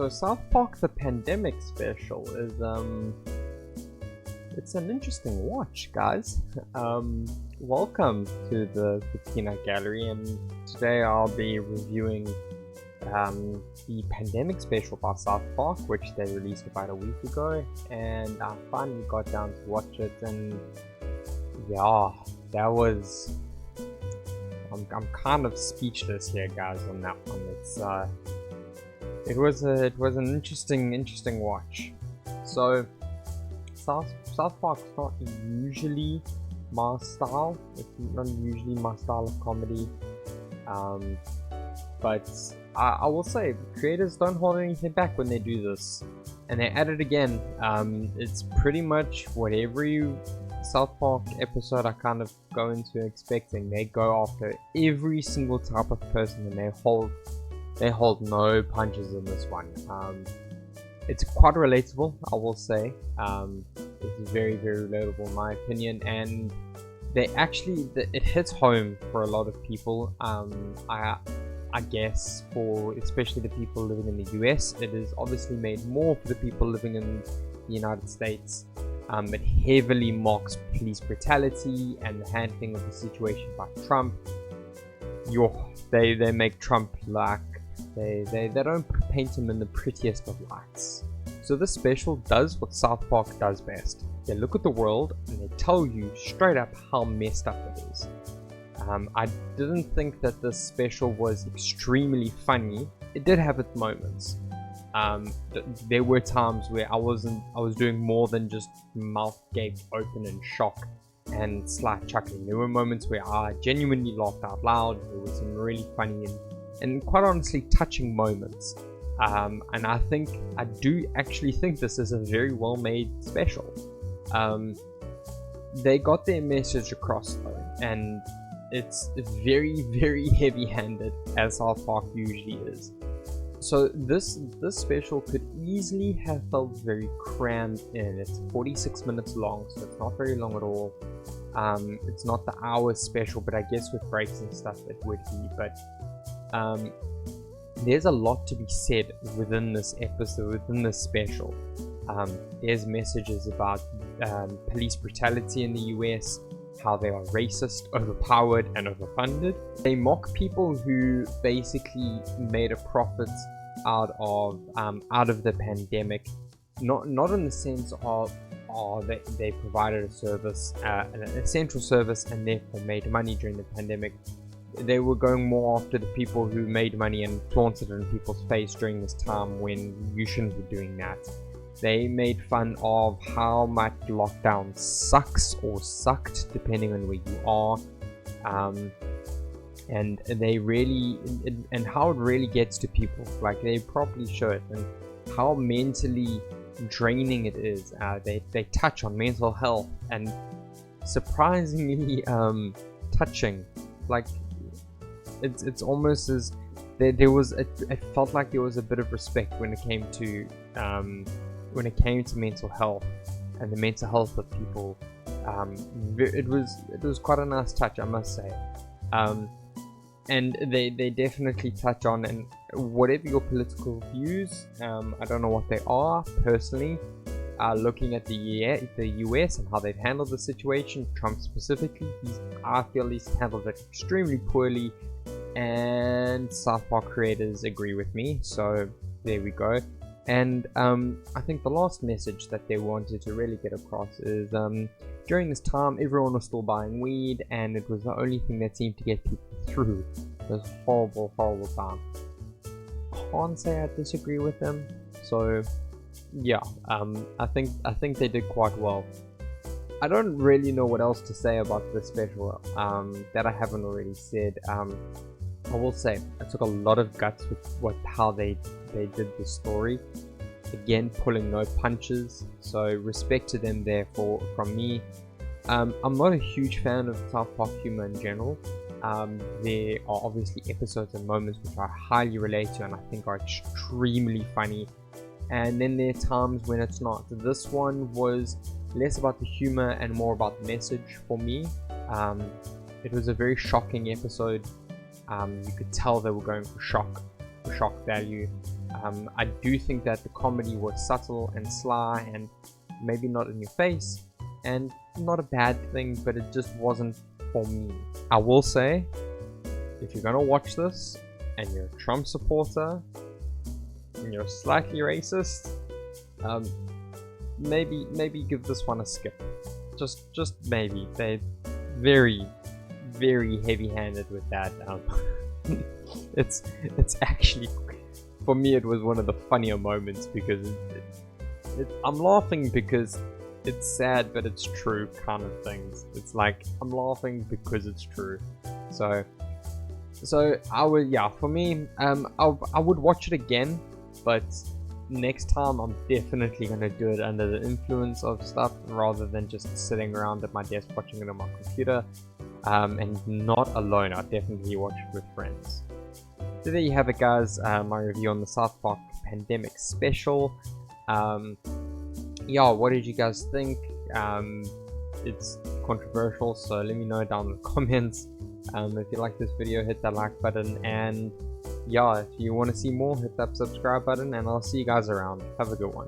So South Park The Pandemic Special is it's an interesting watch, guys. Welcome to the Peanut Gallery, and today I'll be reviewing the Pandemic Special by South Park, which they released about a week ago, and I finally got down to watch it, and yeah, that was I'm kind of speechless here, guys, on that one. It was an interesting watch. So South Park's not usually my style. It's not usually my style of comedy. But I will say, creators don't hold anything back when they do this, and they add it again. It's pretty much what every South Park episode I kind of go into expecting. They go after every single type of person, and they hold no punches in this one. It's quite relatable, I will say. It's very relatable in my opinion, and it hits home for a lot of people. I guess for especially the people living in the US, it is obviously made more for the people living in the United States. It heavily mocks police brutality and the handling of the situation by Trump. They make Trump like they don't paint him in the prettiest of lights. So this special does what South Park does best. They look at the world and they tell you straight up how messed up it is. I didn't think that this special was extremely funny. It did have its moments. There were times where I was doing more than just mouth gaped open in shock and slight chuckling. There were moments where I genuinely laughed out loud. There were some really funny and quite honestly touching moments. And I do actually think this is a very well made special. They got their message across though, and it's very heavy handed, as South Park usually is. So this special could easily have felt very crammed in. It's 46 minutes long, so it's not very long at all. It's not the hour special, but I guess with breaks and stuff it would be. But there's a lot to be said within this episode, within this special. There's messages about police brutality in the US, how they are racist, overpowered, and overfunded. They mock people who basically made a profit out of the pandemic, not in the sense of they provided a service, an essential service, and therefore made money during the pandemic. They were going more after the people who made money and flaunted it in people's face during this time when you shouldn't be doing that. They made fun of how much lockdown sucks or sucked, depending on where you are, and they really and how it really gets to people. Like, they properly show it, and how mentally draining it is. They touch on mental health, and surprisingly touching. Like, it's almost as there was it felt like there was a bit of respect when it came to mental health and the mental health of people. It was quite a nice touch, I must say. And they definitely touch on, and whatever your political views, I don't know what they are personally, looking at the US and how they've handled the situation, Trump specifically, I feel he's handled it extremely poorly, and South Park creators agree with me, so there we go. And I think the last message that they wanted to really get across is during this time everyone was still buying weed, and it was the only thing that seemed to get people through this horrible time. Can't say I disagree with them. So yeah, I think they did quite well. I don't really know what else to say about this special that I haven't already said. I will say it took a lot of guts with how they did the story. Again, pulling no punches, so respect to them there from me. I'm not a huge fan of South Park humor in general. There are obviously episodes and moments which I highly relate to and I think are extremely funny, and then there are times when it's not. This one was less about the humor and more about the message for me. It was a very shocking episode. You could tell they were going for shock value. I do think that the comedy was subtle and sly and maybe not in your face, and not a bad thing, but it just wasn't for me. I will say, if you're gonna watch this and you're a Trump supporter and you're slightly racist, maybe give this one a skip. Just maybe. They're very, very heavy-handed with that. It's actually, for me, it was one of the funnier moments because I'm laughing because it's sad, but it's true kind of things. It's like I'm laughing because it's true. So I would, yeah, for me, I would watch it again, but next time I'm definitely gonna do it under the influence of stuff rather than just sitting around at my desk watching it on my computer, and not alone. I'll definitely watch it with friends. So there you have it, guys, my review on the South Park Pandemic Special. Yeah, what did you guys think? It's controversial, so let me know down in the comments. If you like this video, hit that like button, and yeah, if you want to see more, hit that subscribe button, and I'll see you guys around. Have a good one.